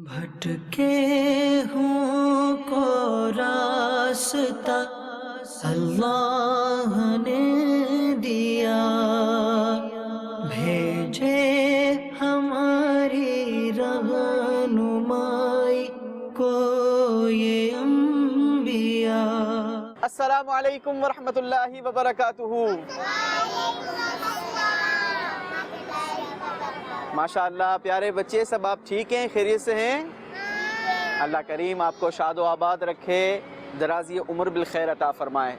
بھٹکے ہوں کو راستہ اللہ نے دیا، بھیجے ہماری رہنمائی کو یہ انبیاء۔ السلام علیکم ورحمۃ اللہ وبرکاتہ۔ ماشاءاللہ پیارے بچے، سب آپ ٹھیک ہیں، خیریت سے ہیں؟ اللہ کریم آپ کو شاد و آباد رکھے، درازی عمر بالخیر عطا فرمائے۔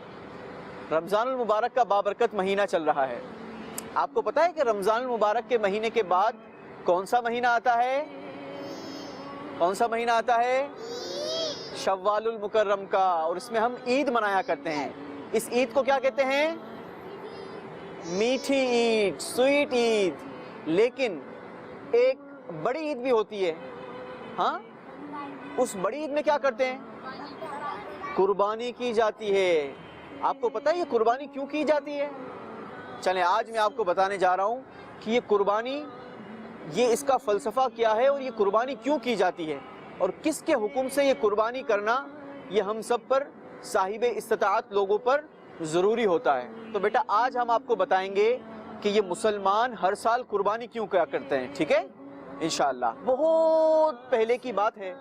رمضان المبارک کا بابرکت مہینہ چل رہا ہے۔ آپ کو پتہ ہے کہ رمضان المبارک کے مہینے کے بعد کون سا مہینہ آتا ہے؟ کون سا مہینہ آتا ہے؟ شوال المکرم کا، اور اس میں ہم عید منایا کرتے ہیں۔ اس عید کو کیا کہتے ہیں؟ میٹھی عید، سویٹ عید۔ لیکن ایک بڑی عید بھی ہوتی ہے، ہاں؟ اس بڑی عید میں کیا کرتے ہیں؟ قربانی کی جاتی ہے۔ آپ کو پتہ ہے یہ قربانی کیوں کی جاتی ہے؟ چلیں آج میں آپ کو بتانے جا رہا ہوں کہ یہ قربانی، یہ اس کا فلسفہ کیا ہے اور یہ قربانی کیوں کی جاتی ہے، اور کس کے حکم سے یہ قربانی کرنا یہ ہم سب پر، صاحب استطاعت لوگوں پر ضروری ہوتا ہے۔ تو بیٹا آج ہم آپ کو بتائیں گے کہ یہ مسلمان ہر سال قربانی کیوں کیا کرتے ہیں، ٹھیک ہے؟ انشاءاللہ۔ بہت پہلے کی بات ہے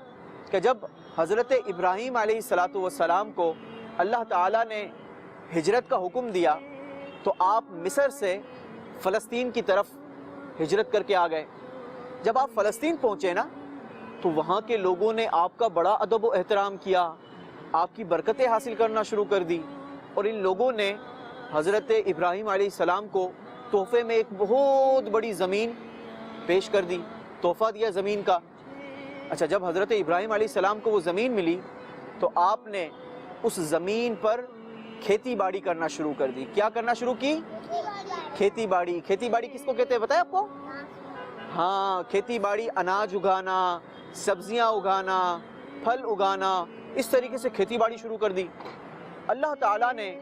کہ جب حضرت ابراہیم علیہ السلام کو اللہ تعالیٰ نے ہجرت کا حکم دیا تو آپ مصر سے فلسطین کی طرف ہجرت کر کے آ گئے۔ جب آپ فلسطین پہنچے نا تو وہاں کے لوگوں نے آپ کا بڑا ادب و احترام کیا، آپ کی برکتیں حاصل کرنا شروع کر دی، اور ان لوگوں نے حضرت ابراہیم علیہ السلام کو تحفے میں ایک بہت بڑی زمین پیش کر دی، تحفہ دیا زمین کا۔ اچھا، جب حضرت ابراہیم علیہ السلام کو وہ زمین ملی تو آپ نے اس زمین پر کھیتی باڑی کرنا شروع کر دی۔ کیا کرنا شروع کی؟ کھیتی باڑی۔ کھیتی باڑی کس کو کہتے ہیں بتائیں آپ کو؟ ہاں، کھیتی باڑی اناج اگانا، سبزیاں اگانا، پھل اگانا، اس طریقے سے کھیتی باڑی شروع کر دی۔ اللہ تعالیٰ نے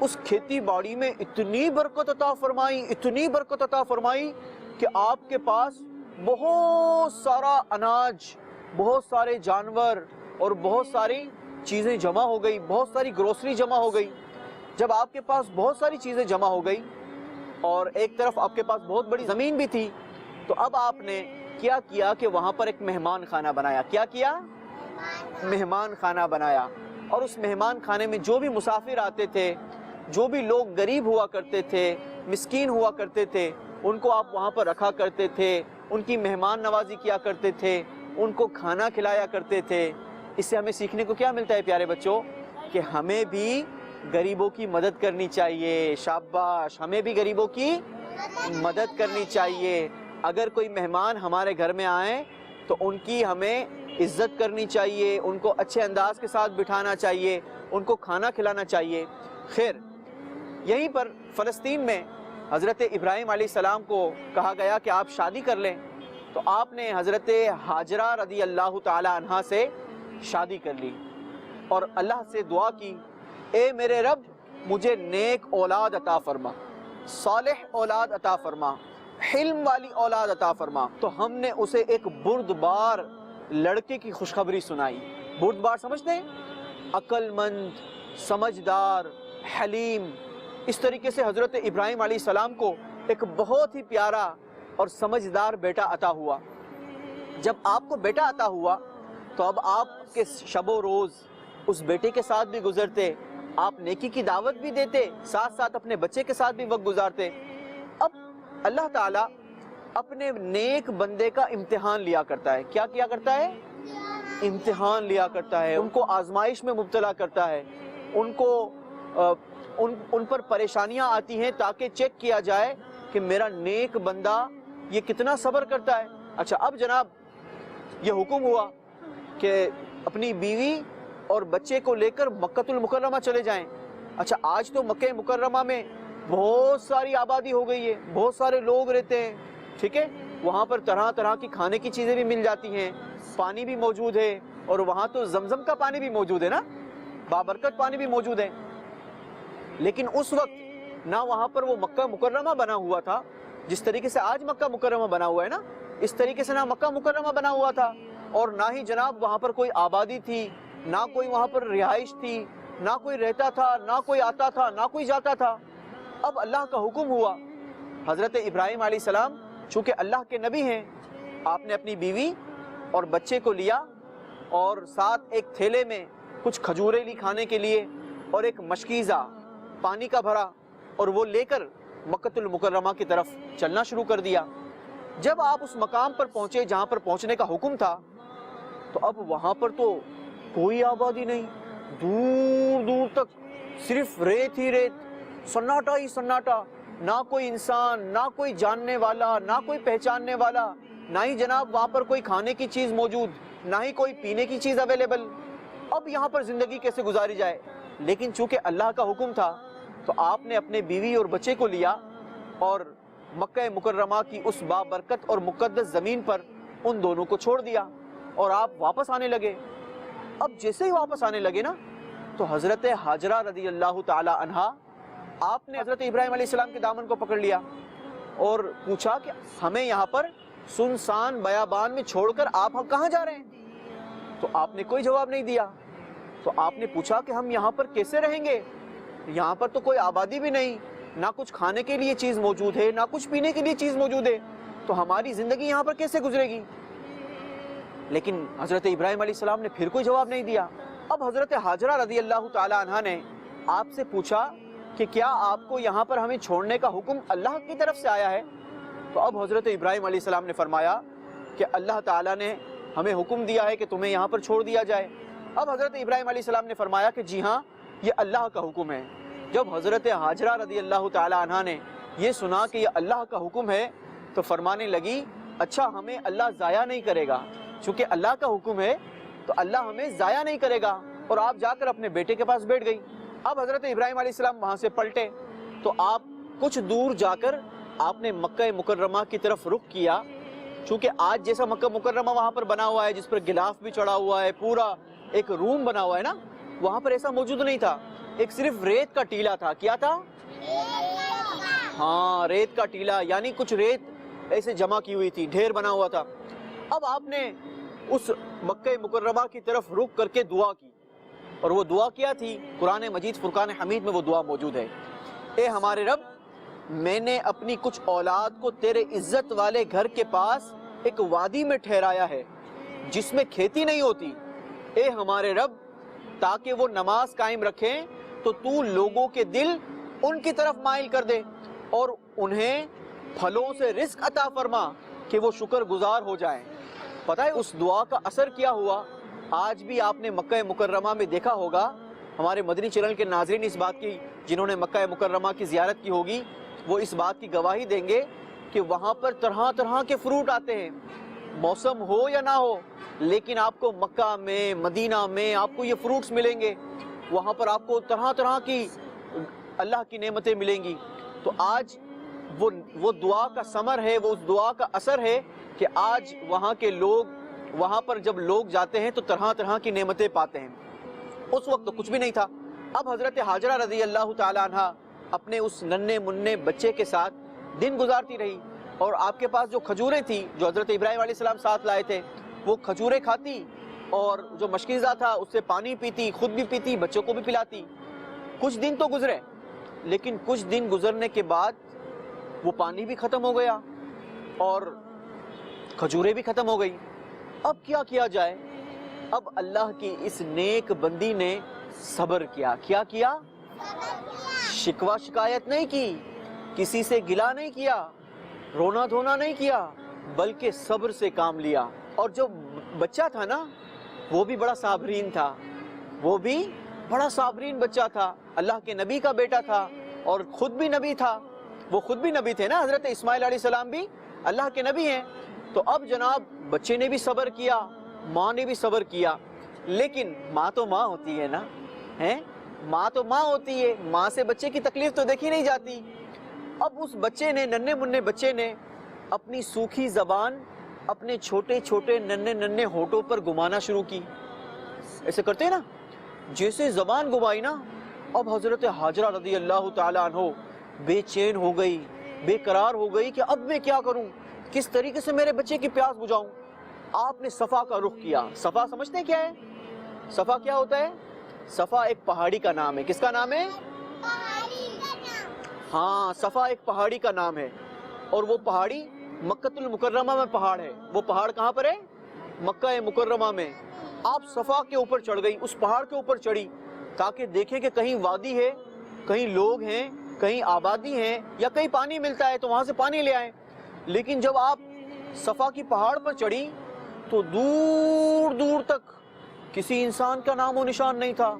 اس کھیتی باڑی میں اتنی برکت عطا فرمائی، اتنی برکت عطا فرمائی کہ آپ کے پاس بہت سارا اناج، بہت سارے جانور اور بہت ساری چیزیں جمع ہو گئی، بہت ساری گروسری جمع ہو گئی۔ جب آپ کے پاس بہت ساری چیزیں جمع ہو گئی اور ایک طرف آپ کے پاس بہت بڑی زمین بھی تھی، تو اب آپ نے کیا کیا کہ وہاں پر ایک مہمان خانہ بنایا۔ کیا کیا؟ مہمان خانہ بنایا، اور اس مہمان خانے میں جو بھی مسافر آتے تھے، جو بھی لوگ غریب ہوا کرتے تھے، مسکین ہوا کرتے تھے، ان کو آپ وہاں پر رکھا کرتے تھے، ان کی مہمان نوازی کیا کرتے تھے، ان کو کھانا کھلایا کرتے تھے۔ اس سے ہمیں سیکھنے کو کیا ملتا ہے پیارے بچوں؟ کہ ہمیں بھی غریبوں کی مدد کرنی چاہیے۔ شاباش، ہمیں بھی غریبوں کی مدد کرنی چاہیے۔ اگر کوئی مہمان ہمارے گھر میں آئیں تو ان کی ہمیں عزت کرنی چاہیے، ان کو اچھے انداز کے ساتھ بٹھانا چاہیے، ان کو کھانا کھلانا چاہیے۔ خیر، یہیں پر فلسطین میں حضرت ابراہیم علیہ السلام کو کہا گیا کہ آپ شادی کر لیں، تو آپ نے حضرت ہاجرہ رضی اللہ تعالی عنہا سے شادی کر لی اور اللہ سے دعا کی، اے میرے رب مجھے نیک اولاد عطا فرما، صالح اولاد عطا فرما، حلم والی اولاد عطا فرما۔ تو ہم نے اسے ایک بردبار لڑکے کی خوشخبری سنائی۔ بردبار سمجھتے ہیں؟ عقل مند، سمجھدار، حلیم۔ اس طریقے سے حضرت ابراہیم علیہ السلام کو ایک بہت ہی پیارا اور سمجھدار بیٹا عطا ہوا۔ جب آپ کو بیٹا عطا ہوا تو اب آپ کے شب و روز اس بیٹے کے ساتھ بھی گزرتے، آپ نیکی کی دعوت بھی دیتے، ساتھ ساتھ اپنے بچے کے ساتھ بھی وقت گزارتے۔ اب اللہ تعالیٰ اپنے نیک بندے کا امتحان لیا کرتا ہے۔ کیا کیا کرتا ہے؟ امتحان لیا کرتا ہے، ان کو آزمائش میں مبتلا کرتا ہے، ان کو ان پر پریشانیاں آتی ہیں تاکہ چیک کیا جائے کہ میرا نیک بندہ یہ کتنا صبر کرتا ہے۔ اچھا، اب جناب یہ حکم ہوا کہ اپنی بیوی اور بچے کو لے کر مکہ المکرمہ چلے جائیں۔ اچھا، آج تو مکہ مکرمہ میں بہت ساری آبادی ہو گئی ہے، بہت سارے لوگ رہتے ہیں، ٹھیک ہے؟ وہاں پر طرح طرح کی کھانے کی چیزیں بھی مل جاتی ہیں، پانی بھی موجود ہے، اور وہاں تو زمزم کا پانی بھی موجود ہے نا، بابرکت پانی بھی موجود ہے۔ لیکن اس وقت نہ وہاں پر وہ مکہ مکرمہ بنا ہوا تھا جس طریقے سے آج مکہ مکرمہ بنا ہوا ہے نا، اس طریقے سے نہ مکہ مکرمہ بنا ہوا تھا، اور نہ ہی جناب وہاں پر کوئی آبادی تھی، نہ کوئی وہاں پر رہائش تھی، نہ کوئی رہتا تھا، نہ کوئی آتا تھا، نہ کوئی جاتا تھا۔ اب اللہ کا حکم ہوا، حضرت ابراہیم علیہ السلام چونکہ اللہ کے نبی ہیں، آپ نے اپنی بیوی اور بچے کو لیا اور ساتھ ایک تھیلے میں کچھ کھجوریں لی کھانے کے لیے اور ایک مشکیزہ پانی کا بھرا، اور وہ لے کر مکۃ المکرمہ کی طرف چلنا شروع کر دیا۔ جب آپ اس مقام پر پہنچے جہاں پر پہنچنے کا حکم تھا، تو اب وہاں پر تو کوئی آبادی نہیں، دور دور تک صرف ریت ہی ریت، سناٹا ہی سناٹا، نہ کوئی انسان، نہ کوئی جاننے والا، نہ کوئی پہچاننے والا، نہ ہی جناب وہاں پر کوئی کھانے کی چیز موجود، نہ ہی کوئی پینے کی چیز اویلیبل۔ اب یہاں پر زندگی کیسے گزاری جائے؟ لیکن چونکہ اللہ کا حکم تھا تو آپ نے اپنے بیوی اور بچے کو لیا اور مکہ مکرمہ کی اس بابرکت اور مقدس زمین پر ان دونوں کو چھوڑ دیا اور آپ واپس آنے لگے۔ اب جیسے ہی واپس آنے لگے نا، تو حضرت ہاجرہ رضی اللہ تعالی عنہا، آپ نے حضرت ابراہیم علیہ السلام کے دامن کو پکڑ لیا اور پوچھا کہ ہمیں یہاں پر سنسان بیابان میں چھوڑ کر آپ کہاں جا رہے ہیں؟ تو آپ نے کوئی جواب نہیں دیا۔ تو آپ نے پوچھا کہ ہم یہاں پر کیسے رہیں گے؟ یہاں پر تو کوئی آبادی بھی نہیں، نہ کچھ کھانے کے لیے چیز موجود ہے، نہ کچھ پینے کے لیے چیز موجود ہے، تو ہماری زندگی یہاں پر کیسے گزرے گی؟ لیکن حضرت ابراہیم علیہ السلام نے پھر کوئی جواب نہیں دیا۔ اب حضرت ہاجرہ رضی اللہ تعالی عنہا نے آپ سے پوچھا کہ کیا آپ کو یہاں پر ہمیں چھوڑنے کا حکم اللہ کی طرف سے آیا ہے؟ تو اب حضرت ابراہیم علیہ السلام نے فرمایا کہ اللہ تعالیٰ نے ہمیں حکم دیا ہے کہ تمہیں یہاں پر چھوڑ دیا جائے۔ اب حضرت ابراہیم علیہ السلام نے فرمایا کہ جی ہاں، یہ اللہ کا حکم ہے۔ جب حضرت ہاجرہ رضی اللہ تعالی عنہا نے یہ سنا کہ یہ اللہ کا حکم ہے، تو فرمانے لگی اچھا ہمیں اللہ ضائع نہیں کرے گا، چونکہ اللہ کا حکم ہے تو اللہ ہمیں ضائع نہیں کرے گا، اور آپ جا کر اپنے بیٹے کے پاس بیٹھ گئی۔ اب حضرت ابراہیم علیہ السلام وہاں سے پلٹے تو آپ کچھ دور جا کر آپ نے مکہ مکرمہ کی طرف رخ کیا، چونکہ آج جیسا مکہ مکرمہ وہاں پر بنا ہوا ہے جس پر غلاف بھی چڑھا ہوا ہے، پورا ایک روم بنا ہوا ہے نا، وہاں پر ایسا موجود نہیں تھا، ایک صرف ریت کا ٹیلا تھا۔ کیا تھا؟ ہاں، ریت کا ٹیلا، یعنی کچھ ریت ایسے جمع کی ہوئی تھی، ڈھیر بنا ہوا تھا۔ اب آپ نے اس مکہ مکرمہ کی طرف رخ کر کے دعا کی، اور وہ دعا کیا تھی؟ قرآن مجید فرقان حمید میں وہ دعا موجود ہے۔ اے ہمارے رب، میں نے اپنی کچھ اولاد کو تیرے عزت والے گھر کے پاس ایک وادی میں ٹھہرایا ہے جس میں کھیتی نہیں ہوتی۔ اے ہمارے رب، تاکہ وہ نماز قائم رکھیں تو تو لوگوں کے دل ان کی طرف مائل کر دے اور انہیں پھلوں سے رزق عطا فرما کہ وہ شکر گزار ہو جائیں۔ پتہ ہے اس دعا کا اثر کیا ہوا؟ آج بھی آپ نے مکہ مکرمہ میں دیکھا ہوگا، ہمارے مدنی چینل کے ناظرین اس بات کی، جنہوں نے مکہ مکرمہ کی زیارت کی ہوگی، وہ اس بات کی گواہی دیں گے کہ وہاں پر طرح طرح کے فروٹ آتے ہیں، موسم ہو یا نہ ہو، لیکن آپ کو مکہ میں، مدینہ میں آپ کو یہ فروٹس ملیں گے، وہاں پر آپ کو طرح طرح کی اللہ کی نعمتیں ملیں گی۔ تو آج وہ دعا کا ثمر ہے، وہ اس دعا کا اثر ہے کہ آج وہاں کے لوگ، وہاں پر جب لوگ جاتے ہیں تو طرح طرح کی نعمتیں پاتے ہیں۔ اس وقت تو کچھ بھی نہیں تھا۔ اب حضرت ہاجرہ رضی اللہ تعالی عنہا اپنے اس ننھے منھے بچے کے ساتھ دن گزارتی رہی، اور آپ کے پاس جو کھجوریں تھی جو حضرت ابراہیم علیہ السلام ساتھ لائے تھے، وہ کھجوریں کھاتی، اور جو مشکیزہ تھا اس سے پانی پیتی، خود بھی پیتی، بچوں کو بھی پلاتی۔ کچھ دن تو گزرے، لیکن کچھ دن گزرنے کے بعد وہ پانی بھی ختم ہو گیا اور کھجوریں بھی ختم ہو گئی۔ اب کیا کیا جائے؟ اب اللہ کی اس نیک بندی نے صبر کیا۔ کیا کیا؟ شکوہ شکایت نہیں کی، کسی سے گلہ نہیں کیا، رونا دھونا نہیں کیا، بلکہ صبر سے کام لیا۔ اور جو بچہ تھا نا، وہ بھی بڑا صابرین تھا، وہ بھی بڑا صابرین بچہ تھا، اللہ کے نبی کا بیٹا تھا، اور خود بھی نبی تھا، وہ خود بھی نبی تھے نا، حضرت اسماعیل علیہ السلام بھی اللہ کے نبی ہیں۔ تو اب جناب بچے نے بھی صبر کیا، ماں نے بھی صبر کیا، لیکن ماں تو ماں ہوتی ہے نا، ماں تو ماں ہوتی ہے، ماں سے بچے کی تکلیف تو دیکھی نہیں جاتی۔ اب اس بچے نے، ننھے منھے بچے نے اپنی سوکھی زبان اپنے چھوٹے چھوٹے ننھے ننھے ہونٹوں پر گھمانا شروع کی، ایسے کرتے ہیں نا، جیسے زبان گھمائی نا، اب حضرت ہاجرہ رضی اللہ تعالیٰ عنہ بے چین ہو گئی، بے قرار ہو گئی کہ اب میں کیا کروں، کس طریقے سے میرے بچے کی پیاس بجھاؤں۔ آپ نے صفا کا رخ کیا. صفا سمجھتے ہیں کیا ہے؟ صفا کیا ہوتا ہے؟ صفا ایک پہاڑی کا نام ہے. کس کا نام ہے؟ ہاں، صفا ایک پہاڑی کا نام ہے، اور وہ پہاڑی مکہ المکرمہ میں پہاڑ ہے. وہ پہاڑ کہاں پر ہے؟ مکہ مکرمہ میں. آپ صفا کے اوپر چڑھ گئی، اس پہاڑ کے اوپر چڑھی تاکہ دیکھیں کہ کہیں وادی ہے، کہیں لوگ ہیں، کہیں آبادی ہیں، یا کہیں پانی ملتا ہے تو وہاں سے پانی لے آئیں. لیکن جب آپ صفا کی پہاڑ پر چڑھی تو دور دور تک کسی انسان کا نام و نشان نہیں تھا.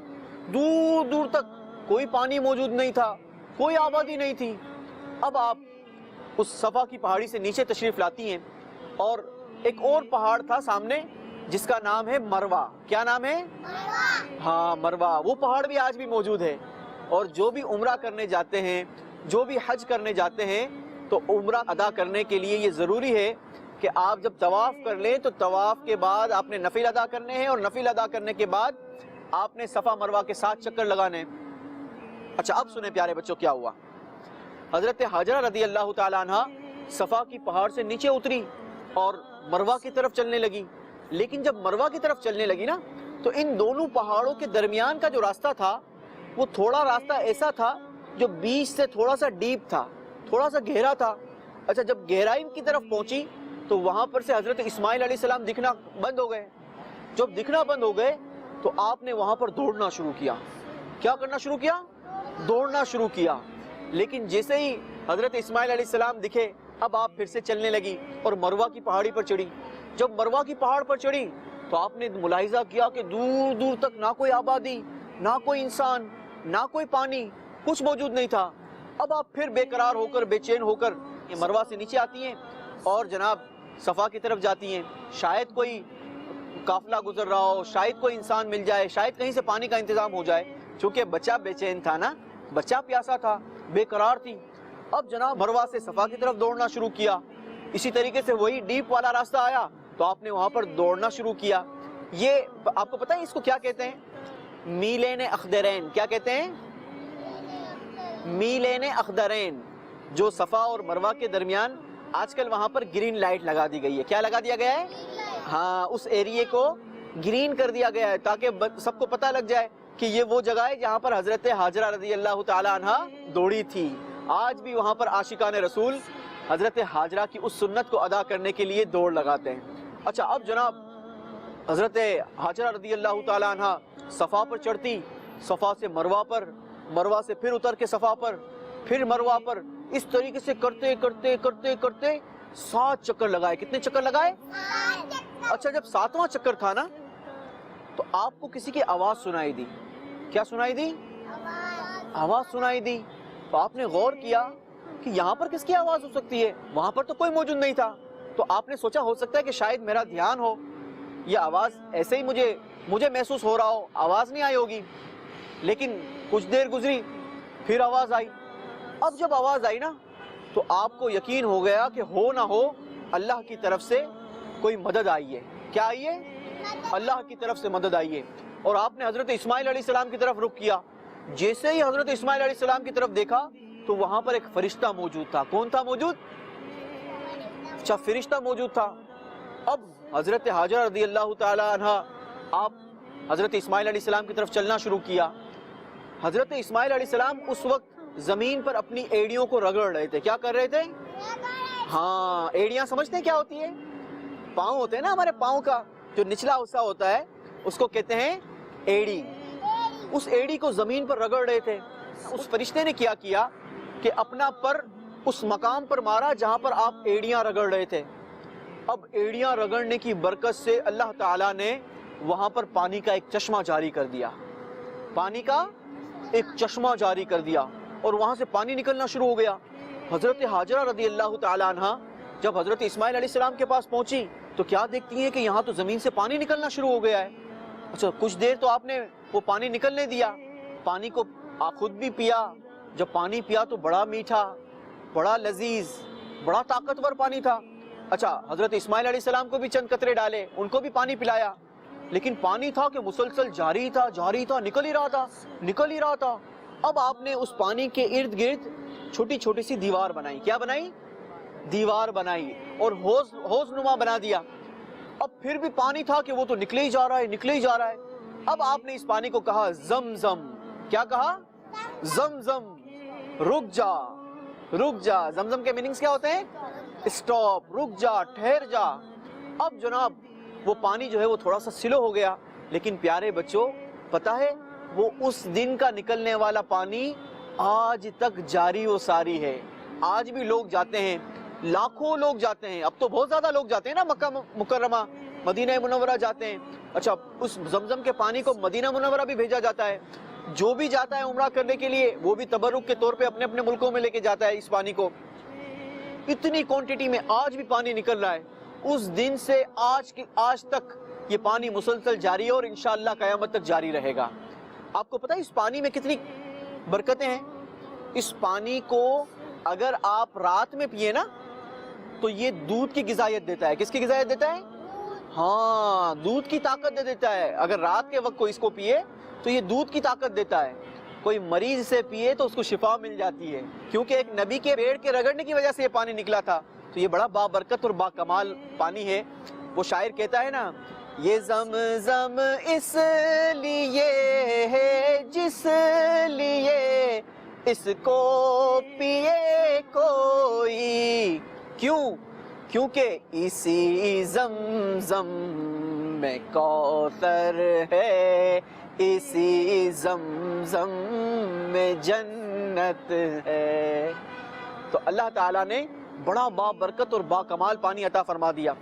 دور دور تک کوئی پانی موجود نہیں تھا، کوئی آبادی نہیں تھی. اب آپ اس صفا کی پہاڑی سے نیچے تشریف لاتی ہیں، اور ایک اور پہاڑ تھا سامنے جس کا نام ہے مروہ. کیا نام ہے؟ ہاں، مروہ. وہ پہاڑ بھی آج بھی موجود ہے. اور جو بھی عمرہ کرنے جاتے ہیں، جو بھی حج کرنے جاتے ہیں، تو عمرہ ادا کرنے کے لیے یہ ضروری ہے کہ آپ جب طواف کر لیں تو طواف کے بعد آپ نے نفل ادا کرنے ہیں، اور نفل ادا کرنے کے بعد آپ نے صفا مروہ کے 7 چکر لگانے. اچھا، اب سنیں پیارے بچوں کیا ہوا. حضرت حاجرہ رضی اللہ تعالیٰ عنہ صفا کی پہاڑ سے نیچے اتری اور مروہ کی طرف چلنے لگی. لیکن جب مروہ کی طرف چلنے لگی نا، تو ان دونوں پہاڑوں کے درمیان کا جو راستہ تھا وہ تھوڑا راستہ ایسا تھا جو بیچ سے تھوڑا سا ڈیپ تھا، تھوڑا سا گہرا تھا. اچھا، جب گہرائی کی طرف پہنچی تو وہاں پر سے حضرت اسماعیل علیہ السلام دکھنا بند ہو گئے. جب دکھنا بند ہو گئے تو آپ نے وہاں پر دوڑنا شروع کیا. کیا کرنا شروع کیا؟ دوڑنا شروع کیا. لیکن جیسے ہی حضرت اسماعیل علیہ السلام دکھے، اب آپ پھر سے چلنے لگی اور مروہ کی پہاڑی پر چڑھی. جب مروہ کی پہاڑ پر چڑھی تو آپ نے ملاحظہ کیا کہ دور دور تک نہ کوئی آبادی، نہ کوئی انسان، نہ کوئی پانی، کچھ موجود نہیں تھا. اب آپ پھر بے قرار ہو کر، بے چین ہو کر مروہ سے نیچے آتی ہیں اور جناب صفا کی طرف جاتی ہیں. شاید کوئی قافلہ گزر رہا ہو، شاید کوئی انسان مل جائے، شاید کہیں سے پانی کا انتظام ہو جائے. چونکہ بچہ بے چین تھا نا، بچہ پیاسا تھا، بے قرار تھی. اب جناب مروہ سے صفا کی طرف دوڑنا شروع کیا. اسی طریقے سے وہی ڈیپ والا راستہ آیا تو آپ نے وہاں پر دوڑنا شروع کیا. یہ آپ کو پتہ ہے اس کو کیا کہتے ہیں؟ میلین اخضرین. کیا کہتے ہیں؟ میلین اخضرین. جو صفا اور مروہ کے درمیان آج کل وہاں پر گرین لائٹ لگا دی گئی ہے. کیا لگا دیا گیا ہے؟ ہاں، اس ایریے کو گرین کر دیا گیا ہے تاکہ سب کو پتہ لگ جائے کہ یہ وہ جگہ ہے جہاں پر حضرت حاجرہ رضی اللہ تعالی عنہ دوڑی تھی. آج بھی وہاں پر عاشقان رسول حضرت حاجرہ کی اس سنت کو ادا کرنے کے لیے دوڑ لگاتے ہیں. اچھا، اب جناب حضرت حاجرہ رضی اللہ تعالی عنہ صفا پر چڑھتی، صفا سے مروہ پر، مروہ سے پھر اتر کے صفا پر، پھر مروہ پر. اس طریقے سے کرتے کرتے کرتے کرتے 7 چکر لگائے. کتنے چکر لگائے؟ اچھا، جب 7واں چکر تھا نا تو آپ کو کسی کی آواز سنائی دی. کیا سنائی دی؟ آواز سنائی دی. تو آپ نے غور کیا کہ یہاں پر کس کی آواز ہو سکتی ہے؟ وہاں پر تو کوئی موجود نہیں تھا. تو آپ نے سوچا ہو سکتا ہے کہ شاید میرا دھیان ہو، یہ آواز ایسے ہی مجھے محسوس ہو رہا ہو، آواز نہیں آئی ہوگی. لیکن کچھ دیر گزری، پھر آواز آئی. اب جب آواز آئی نا تو آپ کو یقین ہو گیا کہ ہو نہ ہو اللہ کی طرف سے کوئی مدد آئی ہے. کیا آئی ہے؟ اللہ کی طرف سے مدد آئی ہے. اور آپ نے حضرت اسماعیل علیہ السلام کی طرف رخ کیا. جیسے ہی حضرت اسماعیل علیہ السلام کی طرف دیکھا تو وہاں پر ایک فرشتہ موجود تھا. کون تھا موجود؟ اچھا، فرشتہ موجود تھا. اب حضرت حاجرہ رضی اللہ تعالی عنہ آپ حضرت اسماعیل علیہ السلام کی طرف چلنا شروع کیا. حضرت اسماعیل علیہ السلام اس وقت زمین پر اپنی ایڑیوں کو رگڑ رہے تھے. کیا کر رہے تھے؟ ہاں، ایڑیاں سمجھتے ہیں کیا ہوتی ہے؟ پاؤں ہوتے ہیں نا ہمارے پاؤں کا جو نچلا حصہ ہوتا ہے اس کو کہتے ہیں ایڑی. اس ایڑی کو زمین پر رگڑ رہے تھے. اس فرشتے نے کیا کہ اپنا پر اس مقام پر مارا جہاں پر آپ ایڑیاں رگڑ رہے تھے. اب ایڑیاں رگڑنے کی برکت سے اللہ تعالیٰ نے وہاں پر پانی کا ایک چشمہ جاری کر دیا. پانی کا ایک چشمہ جاری کر دیا اور وہاں سے پانی نکلنا شروع ہو گیا. حضرت حاجرہ رضی اللہ تعالی عنہ جب حضرت اسماعیل علیہ السلام کے پاس پہنچی تو کیا دیکھتی ہیں کہ یہاں تو زمین سے پانی نکلنا شروع ہو گیا ہے. اچھا، کچھ دیر تو آپ نے وہ پانی نکلنے دیا. پانی کو آپ خود بھی پیا. جب پانی پیا تو بڑا میٹھا، بڑا لذیذ، بڑا طاقتور پانی تھا. اچھا، حضرت اسماعیل علیہ السلام کو بھی چند قطرے ڈالے، ان کو بھی پانی پلایا. لیکن پانی تھا کہ مسلسل جاری تھا، نکل ہی رہا تھا. اب آپ نے اس پانی کے ارد گرد چھوٹی چھوٹی سی دیوار بنائی. کیا بنائی؟ دیوار بنائی اور حوض نما بنا دیا. اب پھر بھی پانی تھا کہ وہ تو نکلے ہی جا رہا ہے، نکلے ہی جا رہا ہے۔ اب آپ نے اس پانی کو کہا زمزم۔ کیا کہا؟ زمزم، رک جا، رک جا۔ زمزم کے میننگز کیا ہوتے ہیں؟ اسٹاپ، رک جا، ٹھہر جا۔ اب جناب وہ پانی جو ہے وہ تھوڑا سا سلو ہو گیا، لیکن پیارے بچوں پتہ ہے وہ اس دن کا نکلنے والا پانی آج تک جاری و ساری ہے۔ آج بھی لوگ جاتے ہیں، لاکھوں لوگ جاتے ہیں، اب تو بہت زیادہ لوگ جاتے ہیں نا، مکہ مکرمہ، مدینہ منورہ جاتے ہیں۔ اچھا، اس زمزم کے پانی کو مدینہ منورہ بھی بھیجا جاتا ہے۔ جو بھی جاتا ہے عمرہ کرنے کے لیے وہ بھی تبرک کے طور پہ اپنے اپنے ملکوں میں لے کے جاتا ہے اس پانی کو۔ اتنی کوانٹٹی میں آج بھی پانی نکل رہا ہے۔ اس دن سے آج تک یہ پانی مسلسل جاری ہے اور انشاءاللہ قیامت تک جاری رہے گا۔ آپ کو پتہ ہے اس پانی میں کتنی برکتیں ہیں؟ اس پانی کو اگر آپ رات میں پیے نا تو یہ دودھ کی غذائیت دیتا ہے۔ کس کی غذائیت دیتا ہے؟ ہاں، دودھ کی طاقت دے دیتا ہے۔ اگر رات کے وقت کوئی اس کو پیے تو یہ دودھ کی طاقت دیتا ہے۔ کوئی مریض سے پیے تو اس کو شفا مل جاتی ہے، کیونکہ ایک نبی کے پیڑ کے رگڑنے کی وجہ سے یہ پانی نکلا تھا۔ تو یہ بڑا بابرکت اور با کمال پانی ہے۔ وہ شاعر کہتا ہے نا، یہ زمزم اس لیے ہے جس لیے اس کو پیے کوئی، کیوں؟ کیونکہ اسی زمزم میں کوثر ہے، اسی زمزم میں جنت ہے۔ تو اللہ تعالیٰ نے بڑا بابرکت اور با کمال پانی عطا فرما دیا۔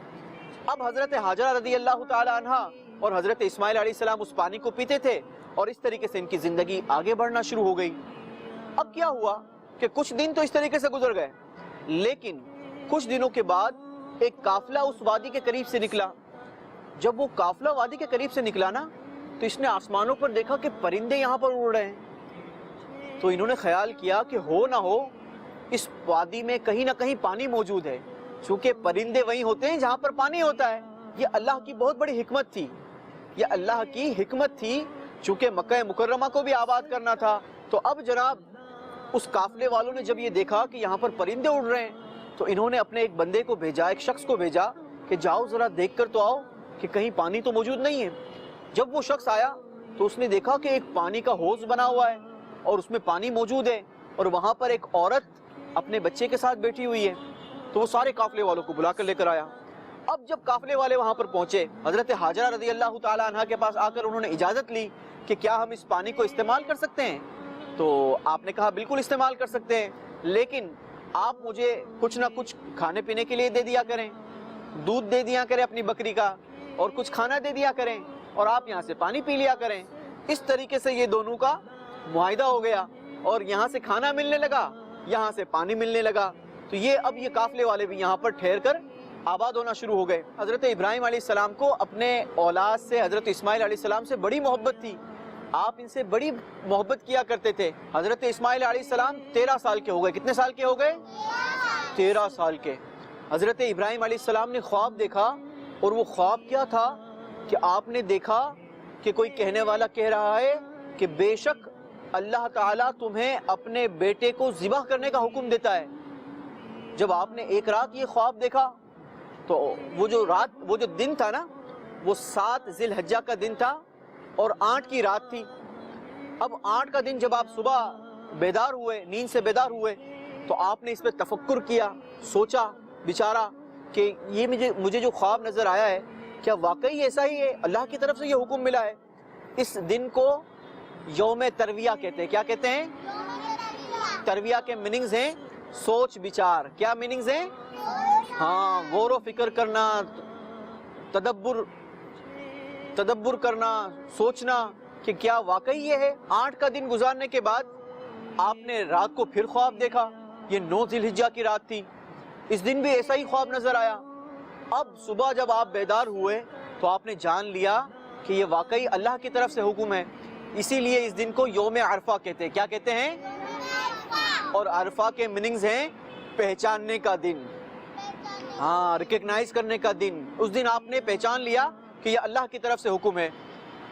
اب حضرت حاجرہ رضی اللہ تعالی عنہ اور حضرت اسماعیل علیہ السلام اس پانی کو پیتے تھے اور اس طریقے سے ان کی زندگی آگے بڑھنا شروع ہو گئی۔ اب کیا ہوا کہ کچھ دن تو اس طریقے سے گزر گئے، لیکن کچھ دنوں کے بعد ایک قافلہ اس وادی کے قریب سے نکلا۔ جب وہ قافلہ وادی کے قریب سے نکلا نا تو اس نے آسمانوں پر دیکھا کہ پرندے یہاں پر اڑ رہے ہیں۔ تو انہوں نے خیال کیا کہ ہو نہ ہو اس وادی میں کہیں نہ کہیں پانی موجود ہے، چونکہ پرندے وہیں ہوتے ہیں جہاں پر پانی ہوتا ہے۔ یہ اللہ کی بہت بڑی حکمت تھی، یہ اللہ کی حکمت تھی، چونکہ مکہ مکرمہ کو بھی آباد کرنا تھا۔ تو اب جناب اس قافلے والوں نے جب یہ دیکھا کہ یہاں پر پرندے اڑ رہے ہیں تو انہوں نے اپنے ایک بندے کو بھیجا، ایک شخص کو بھیجا کہ جاؤ ذرا دیکھ کر تو آؤ کہ کہیں پانی تو موجود نہیں ہے۔ جب وہ شخص آیا تو اس نے دیکھا کہ ایک پانی کا حوض بنا ہوا ہے اور اس میں پانی موجود ہے، اور وہاں پر ایک عورت اپنے بچے کے ساتھ بیٹھی ہوئی ہے۔ تو وہ سارے قافلے والوں کو بلا کر لے کر آیا۔ اب جب قافلے والے وہاں پر پہنچے، حضرت حاجرہ رضی اللہ تعالی عنہ کے پاس آ کر انہوں نے اجازت لی کہ کیا ہم اس پانی کو استعمال کر سکتے ہیں؟ تو آپ نے کہا بالکل استعمال کر سکتے ہیں، لیکن آپ مجھے کچھ نہ کچھ کھانے پینے کے لیے دے دیا کریں، دودھ دے دیا کریں اپنی بکری کا، اور کچھ کھانا دے دیا کریں، اور آپ یہاں سے پانی پی لیا کریں۔ اس طریقے سے یہ دونوں کا معاہدہ ہو گیا، اور یہاں سے کھانا ملنے لگا، یہاں سے پانی ملنے لگا۔ تو یہ اب یہ قافلے والے بھی یہاں پر ٹھہر کر آباد ہونا شروع ہو گئے۔ حضرت ابراہیم علیہ السلام کو اپنے اولاد سے، حضرت اسماعیل علیہ السلام سے بڑی محبت تھی، آپ ان سے بڑی محبت کیا کرتے تھے۔ حضرت اسماعیل علیہ السلام 13 سال کے ہو گئے۔ کتنے سال کے ہو گئے؟ 13 سال کے۔ حضرت ابراہیم علیہ السلام نے خواب دیکھا، اور وہ خواب کیا تھا کہ آپ نے دیکھا کہ کوئی کہنے والا کہہ رہا ہے کہ بے شک اللہ تعالیٰ تمہیں اپنے بیٹے کو ذبح کرنے کا حکم دیتا ہے۔ جب آپ نے ایک رات یہ خواب دیکھا تو وہ جو دن تھا نا، وہ 7 ذی الحجہ کا دن تھا اور 8 کی رات تھی۔ اب 8 کا دن جب آپ صبح بیدار ہوئے، نیند سے بیدار ہوئے، تو آپ نے اس پہ تفکر کیا، سوچا بیچارہ کہ یہ مجھے جو خواب نظر آیا ہے کیا واقعی ایسا ہی ہے؟ اللہ کی طرف سے یہ حکم ملا ہے۔ اس دن کو یوم ترویہ کہتے ہیں۔ کیا کہتے ہیں؟ ترویہ کے میننگز ہیں سوچ بچار۔ کیا میننگز ہیں؟ ہاں، غور و فکر کرنا، تدبر کرنا، سوچنا کہ کیا واقعی یہ ہے۔ 8 کا دن گزارنے کے بعد آپ نے رات کو پھر خواب دیکھا، یہ 9 ذی الحجہ کی رات تھی، اس دن بھی ایسا ہی خواب نظر آیا۔ اب صبح جب آپ بیدار ہوئے تو آپ نے جان لیا کہ یہ واقعی اللہ کی طرف سے حکم ہے، اسی لیے اس دن کو یوم عرفہ کہتے ہیں۔ کیا کہتے ہیں؟ اور عرفہ کے میننگز ہیں پہچاننے کا دن، ہاں، ریکگنائز کرنے کا دن۔ اس دن آپ نے پہچان لیا کہ یہ اللہ کی طرف سے حکم ہے۔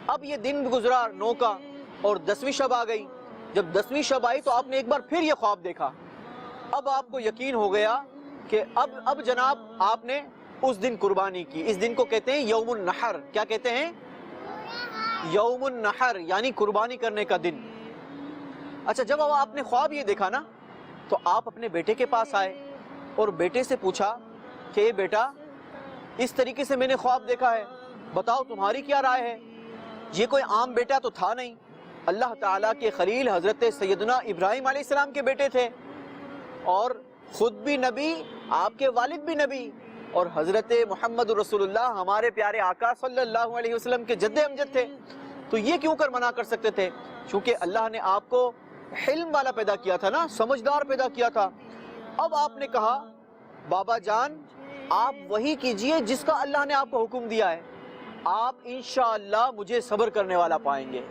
اب یہ دن گزرا 9 کا اور 10ویں شب آ گئی۔ جب 10ویں شب آئی تو آپ نے ایک بار پھر یہ خواب دیکھا۔ اب آپ کو یقین ہو گیا کہ اب جناب آپ نے اس دن قربانی کی. اس دن کو کہتے ہیں یوم النحر. کیا کہتے ہیں؟ یوم النحر یعنی قربانی کرنے کا دن. اچھا جب آپ نے خواب یہ دیکھا نا تو آپ اپنے بیٹے کے پاس آئے اور بیٹے سے پوچھا کہ بیٹا اس طریقے سے میں نے خواب دیکھا ہے, بتاؤ تمہاری کیا رائے ہے. یہ کوئی عام بیٹا تو تھا نہیں, اللہ تعالیٰ کے خلیل حضرت سیدنا ابراہیم علیہ السلام کے بیٹے تھے, اور خود بھی نبی, آپ کے والد بھی نبی, اور حضرت محمد رسول اللہ ہمارے پیارے آقا صلی اللہ علیہ وسلم کے جد امجد تھے. تو یہ کیوں کر منع کر سکتے تھے؟ چونکہ اللہ نے آپ کو حلم والا پیدا کیا تھا نا, سمجھدار پیدا کیا تھا. اب آپ نے کہا بابا جان آپ وہی کیجئے جس کا اللہ نے آپ کو حکم دیا ہے, آپ انشاءاللہ مجھے صبر کرنے والا پائیں گے.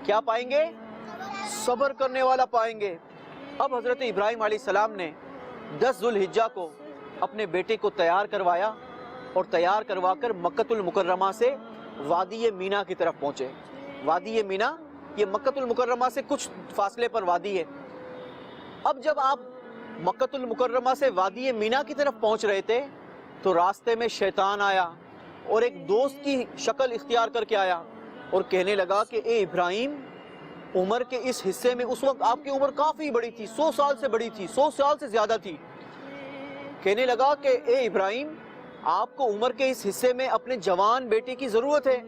کیا پائیں گے؟ صبر کرنے والا پائیں گے. اب حضرت ابراہیم علیہ السلام نے 10 ذو الحجہ کو اپنے بیٹے کو تیار کروایا, اور تیار کروا کر مکۃ المکرمہ سے وادی مینا کی طرف پہنچے. وادی مینا یہ مکۃ المکرمہ سے کچھ فاصلے پر وادی ہے. اب جب آپ مکۃ المکرمہ سے وادی مینا کی طرف پہنچ رہے تھے تو راستے میں شیطان آیا اور ایک دوست کی شکل اختیار کر کے آیا اور کہنے لگا کہ اے ابراہیم, عمر کے اس حصے میں, اس وقت آپ کی عمر کافی بڑی تھی, 100 سال سے بڑی تھی, 100 سال سے زیادہ تھی. کہنے لگا کہ اے ابراہیم آپ کو عمر کے اس حصے میں اپنے جوان بیٹے کی ضرورت ہے.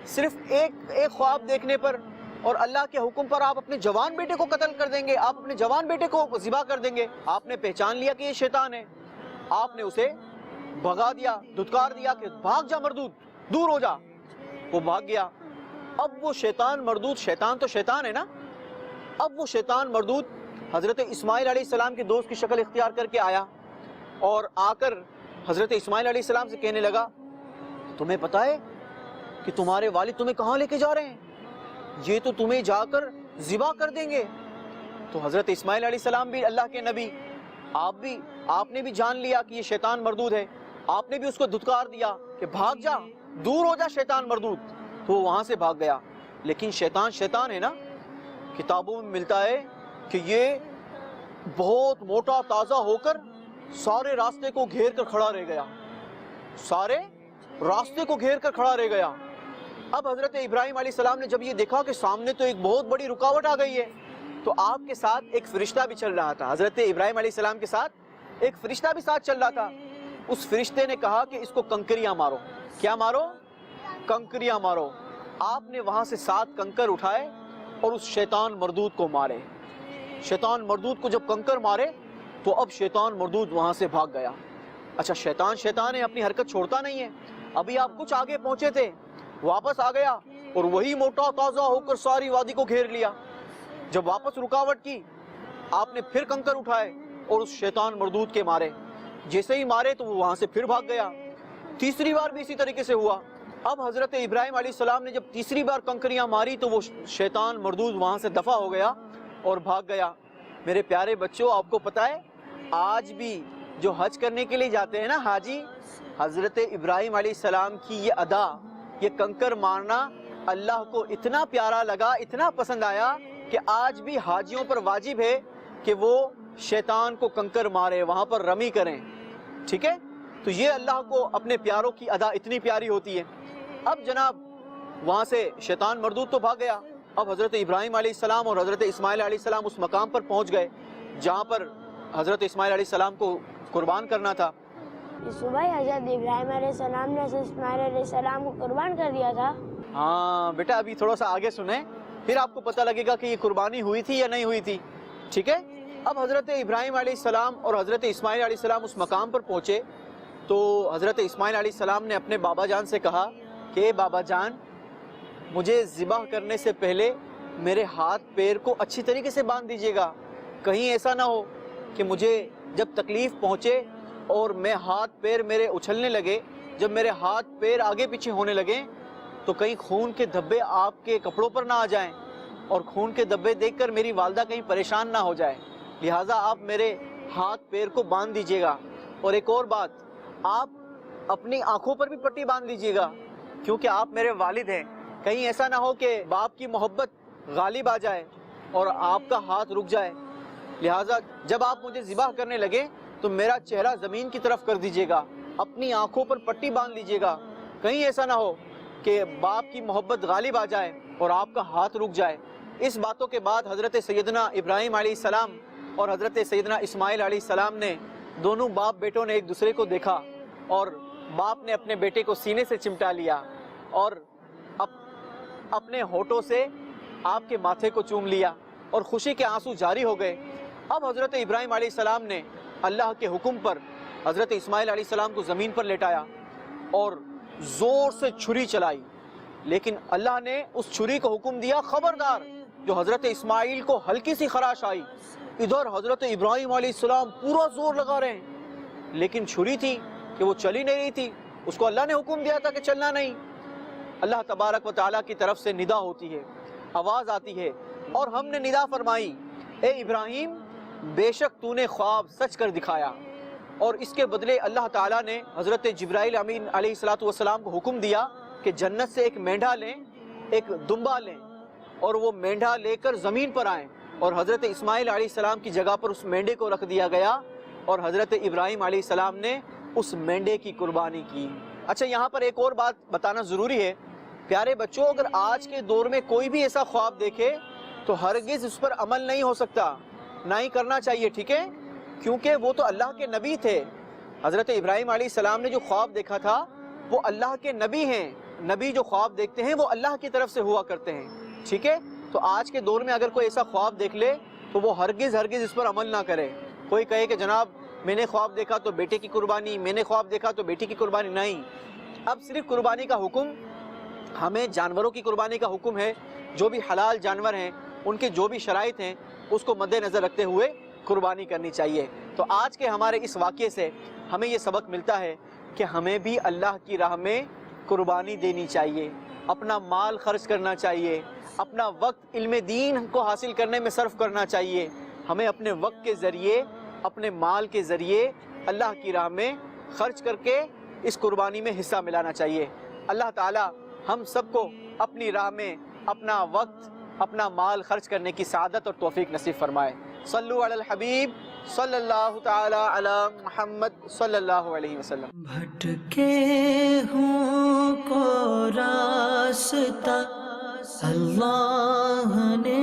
صرف ایک خواب دیکھنے پر اور اللہ کے حکم پر آپ اپنے جوان بیٹے کو قتل کر دیں گے, آپ اپنے جوان بیٹے کو ذبح کر دیں گے. آپ نے پہچان لیا کہ یہ شیطان ہے, آپ نے اسے بھگا دیا, دھتکار دیا کہ بھاگ جا مردود, دور ہو جا. وہ بھاگ گیا. اب وہ شیطان مردود, شیطان تو شیطان ہے نا, اب وہ شیطان مردود حضرت اسماعیل علیہ السلام کے دوست کی شکل اختیار کر کے آیا, اور آ کر حضرت اسماعیل علیہ السلام سے کہنے لگا تمہیں پتا ہے کہ تمہارے والد تمہیں کہاں لے کے جا رہے ہیں؟ یہ تو تمہیں جا کر ذبح کر دیں گے. تو حضرت اسماعیل علیہ السلام بھی اللہ کے نبی, آپ نے بھی جان لیا کہ یہ شیطان مردود ہے. آپ نے بھی اس کو دھتکار دیا کہ بھاگ جا, دور ہو جا شیطان مردود. تو وہ وہاں سے بھاگ گیا. لیکن شیطان ہے نا, کتابوں میں ملتا ہے کہ یہ بہت موٹا تازہ ہو کر سارے راستے کو گھیر کر کھڑا رہ گیا, سارے راستے کو گھیر کر کھڑا رہ گیا. اب حضرت ابراہیم علیہ السلام نے جب یہ دیکھا کہ سامنے تو ایک بہت بڑی رکاوٹ آ گئی ہے, تو آپ کے ساتھ ایک فرشتہ بھی چل رہا تھا. حضرت ابراہیم علیہ السلام کے ساتھ ایک فرشتہ بھی ساتھ چل رہا تھا. اس فرشتے نے کہا کہ اس کو کنکریاں مارو. کیا مارو؟ کنکریاں مارو. آپ نے وہاں سے 7 کنکر اٹھائے اور اس شیطان مردود کو مارے. شیطان مردود کو جب کنکر مارے تو اب شیطان مردود وہاں سے بھاگ گیا. اچھا شیطان ہے, اپنی حرکت چھوڑتا نہیں ہے. ابھی آپ کچھ آگے پہنچے تھے, واپس آ گیا اور وہی موٹا تازہ ہو کر ساری وادی کو گھیر لیا. جب واپس رکاوٹ کی, آپ نے پھر کنکر اٹھائے اور اس شیطان مردود کے مارے. جیسے ہی مارے تو وہ وہاں سے پھر بھاگ گیا. تیسری بار بھی اسی طریقے سے ہوا. اب حضرت ابراہیم علیہ السلام نے جب تیسری بار کنکریاں ماری تو وہ شیطان مردود وہاں سے دفع ہو گیا اور بھاگ گیا. میرے پیارے بچوں, آپ کو پتا ہے آج بھی جو حج کرنے کے لیے جاتے ہیں نا حاجی, حضرت ابراہیم علیہ السلام کی یہ ادا, یہ کنکر مارنا اللہ کو اتنا پیارا لگا, اتنا پسند آیا کہ آج بھی حاجیوں پر واجب ہے کہ وہ شیطان کو کنکر مارے, وہاں پر رمی کریں. ٹھیک ہے, تو یہ اللہ کو اپنے پیاروں کی ادا اتنی پیاری ہوتی ہے. اب جناب وہاں سے شیطان مردود تو بھاگ گیا. اب حضرت ابراہیم علیہ السلام اور حضرت اسماعیل علیہ السلام اس مقام پر پہنچ گئے جہاں پر حضرت اسماعیل علیہ السلام کو قربان کرنا تھا. صبح حضرت ابراہیم علیہ السلام نے حضرت اسماعیل علیہ السلام کو قربان کر دیا تھا. ہاں بیٹا, ابھی تھوڑا سا آگے سنیں, پھر آپ کو پتہ لگے گا کہ یہ قربانی ہوئی تھی یا نہیں ہوئی تھی. ٹھیک ہے, اب حضرت ابراہیم علیہ السلام اور حضرت اسماعیل علیہ السلام اس مقام پر پہنچے تو حضرت اسماعیل علیہ السلام نے اپنے بابا جان سے کہا کہ بابا جان مجھے ذبح کرنے سے پہلے میرے ہاتھ پیر کو اچھی طریقے سے باندھ دیجیے گا. کہیں ایسا نہ ہو کہ مجھے جب تکلیف پہنچے اور میں ہاتھ پیر میرے اچھلنے لگے, جب میرے ہاتھ پیر آگے پیچھے ہونے لگے تو کہیں خون کے دھبے آپ کے کپڑوں پر نہ آ جائیں, اور خون کے دھبے دیکھ کر میری والدہ کہیں پریشان نہ ہو جائے. لہٰذا آپ میرے ہاتھ پیر کو باندھ دیجیے گا. اور ایک اور بات, آپ اپنی آنکھوں پر بھی پٹی باندھ دیجیے گا کیونکہ آپ میرے والد ہیں. کہیں ایسا نہ ہو کہ باپ کی محبت غالب آ جائے اور آپ کا ہاتھ رک جائے. لہٰذا جب آپ مجھے ذبح کرنے لگے تو میرا چہرہ زمین کی طرف کر دیجیے گا, اپنی آنکھوں پر پٹی باندھ لیجئے گا، کہیں ایسا نہ ہو کہ باپ کی محبت غالب آ جائے اور آپ کا ہاتھ رک جائے۔ اس باتوں کے بعد حضرت سیدنا ابراہیم علیہ السلام اور حضرت سیدنا اسماعیل علیہ السلام نے دونوں باپ بیٹوں نے ایک دوسرے کو دیکھا، اور باپ نے اپنے بیٹے کو سینے سے چمٹا لیا اور اپنے ہونٹوں سے آپ کے ماتھے کو چوم لیا اور خوشی کے آنسو جاری ہو گئے۔ اب حضرت ابراہیم علیہ السلام نے اللہ کے حکم پر حضرت اسماعیل علیہ السلام کو زمین پر لٹایا اور زور سے چھری چلائی، لیکن اللہ نے اس چھری کو حکم دیا، خبردار، جو حضرت اسماعیل کو ہلکی سی خراش آئی، ادھر حضرت ابراہیم علیہ السلام پورا زور لگا رہے ہیں، لیکن چھری تھی کہ وہ چلی نہیں رہی تھی، اس کو اللہ نے حکم دیا تھا کہ چلنا نہیں۔ اللہ تبارک و تعالیٰ کی طرف سے ندا ہوتی ہے، آواز آتی ہے، اور ہم نے ندا فرمائی، اے ابراہیم، بے شک تو نے خواب سچ کر دکھایا۔ اور اس کے بدلے اللہ تعالیٰ نے حضرت جبرائیل امین علیہ السلام کو حکم دیا کہ جنت سے ایک مینڈھا لیں، ایک دمبا لیں، اور وہ مینڈھا لے کر زمین پر آئیں، اور حضرت اسماعیل علیہ السلام کی جگہ پر اس مینڈے کو رکھ دیا گیا، اور حضرت ابراہیم علیہ السلام نے اس مینڈے کی قربانی کی۔ اچھا، یہاں پر ایک اور بات بتانا ضروری ہے، پیارے بچوں، اگر آج کے دور میں کوئی بھی ایسا خواب دیکھے تو ہرگز اس پر عمل نہیں ہو سکتا، نہ ہی کرنا چاہیے، ٹھیک ہے؟ کیونکہ وہ تو اللہ کے نبی تھے۔ حضرت ابراہیم علیہ السلام نے جو خواب دیکھا تھا وہ اللہ کے نبی ہیں، نبی جو خواب دیکھتے ہیں وہ اللہ کی طرف سے ہوا کرتے ہیں، ٹھیک ہے؟ تو آج کے دور میں اگر کوئی ایسا خواب دیکھ لے تو وہ ہرگز اس پر عمل نہ کرے۔ کوئی کہے کہ جناب میں نے خواب دیکھا تو بیٹے کی قربانی، میں نے خواب دیکھا تو بیٹی کی قربانی، نہیں۔ اب صرف قربانی کا حکم ہمیں جانوروں کی قربانی کا حکم ہے، جو بھی حلال جانور ہیں ان کے جو بھی شرائط ہیں اس کو مد نظر رکھتے ہوئے قربانی کرنی چاہیے۔ تو آج کے ہمارے اس واقعے سے ہمیں یہ سبق ملتا ہے کہ ہمیں بھی اللہ کی راہ میں قربانی دینی چاہیے، اپنا مال خرچ کرنا چاہیے، اپنا وقت علم دین کو حاصل کرنے میں صرف کرنا چاہیے۔ ہمیں اپنے وقت کے ذریعے، اپنے مال کے ذریعے اللہ کی راہ میں خرچ کر کے اس قربانی میں حصہ ملانا چاہیے۔ اللہ تعالی ہم سب کو اپنی راہ میں اپنا وقت، اپنا مال خرچ کرنے کی سعادت اور توفیق نصیب فرمائے۔ صلو علی الحبیب صلی اللہ تعالی علی محمد صلی اللہ علیہ وسلم۔ بھٹکے ہوں کو راستہ اللہ نے